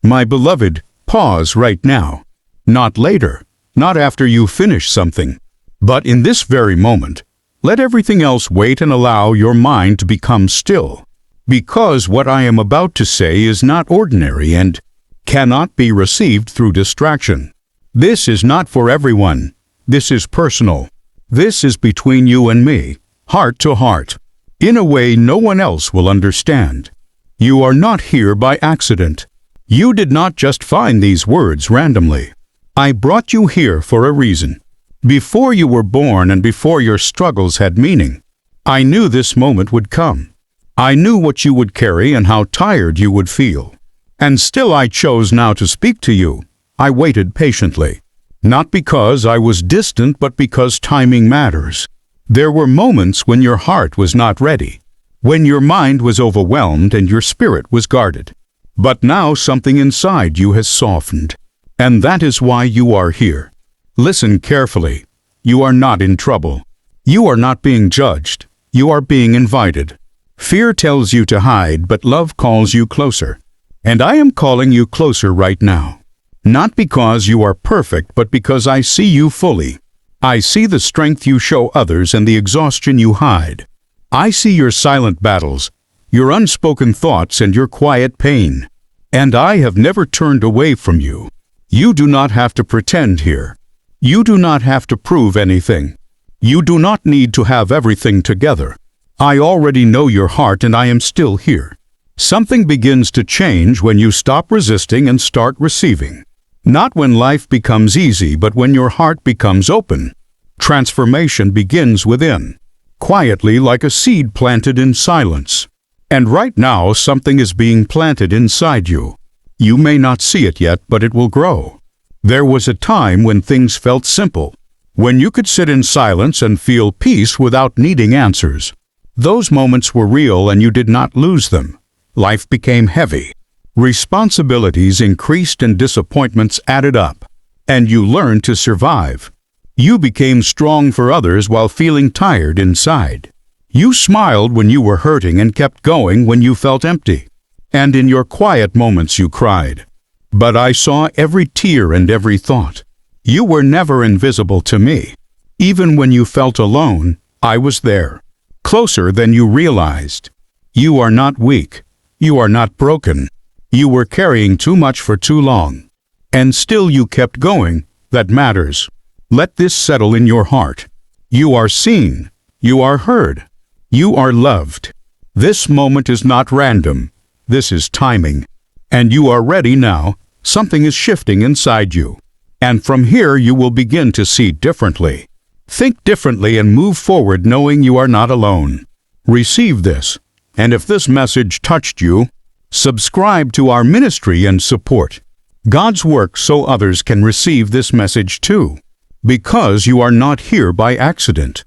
My beloved, pause right now. Not later, not after you finish something, but in this very moment. Let everything else wait and allow your mind to become still, because what I am about to say is not ordinary and cannot be received through distraction. This is not for everyone. This is personal. This is between you and me, heart to heart, in a way no one else will understand. You are not here by accident. You did not just find these words randomly. I brought you here for a reason. Before you were born and before your struggles had meaning, I knew this moment would come. I knew what you would carry and how tired you would feel. And still I chose now to speak to you. I waited patiently. Not because I was distant, but because timing matters. There were moments when your heart was not ready, when your mind was overwhelmed and your spirit was guarded. But now something inside you has softened. And that is why you are here. Listen carefully. You are not in trouble. You are not being judged. You are being invited. Fear tells you to hide, but love calls you closer. And I am calling you closer right now. Not because you are perfect, but because I see you fully. I see the strength you show others and the exhaustion you hide. I see your silent battles, your unspoken thoughts, and your quiet pain. And I have never turned away from you. You do not have to pretend here. You do not have to prove anything. You do not need to have everything together. I already know your heart and I am still here. Something begins to change when you stop resisting and start receiving. Not when life becomes easy, but when your heart becomes open. Transformation begins within, quietly like a seed planted in silence. And right now something is being planted inside you. You may not see it yet, but it will grow. There was a time when things felt simple, when you could sit in silence and feel peace without needing answers. Those moments were real and you did not lose them. Life became heavy. Responsibilities increased and disappointments added up. And you learned to survive. You became strong for others while feeling tired inside. You smiled when you were hurting and kept going when you felt empty. And in your quiet moments you cried. But I saw every tear and every thought. You were never invisible to me. Even when you felt alone, I was there, closer than you realized. You are not weak. You are not broken. You were carrying too much for too long. And still you kept going. That matters. Let this settle in your heart. You are seen. You are heard. You are loved. This moment is not random. This is timing. And you are ready now. Something is shifting inside you. And from here you will begin to see differently. Think differently and move forward knowing you are not alone. Receive this. And if this message touched you, subscribe to our ministry and support God's work so others can receive this message too. Because you are not here by accident.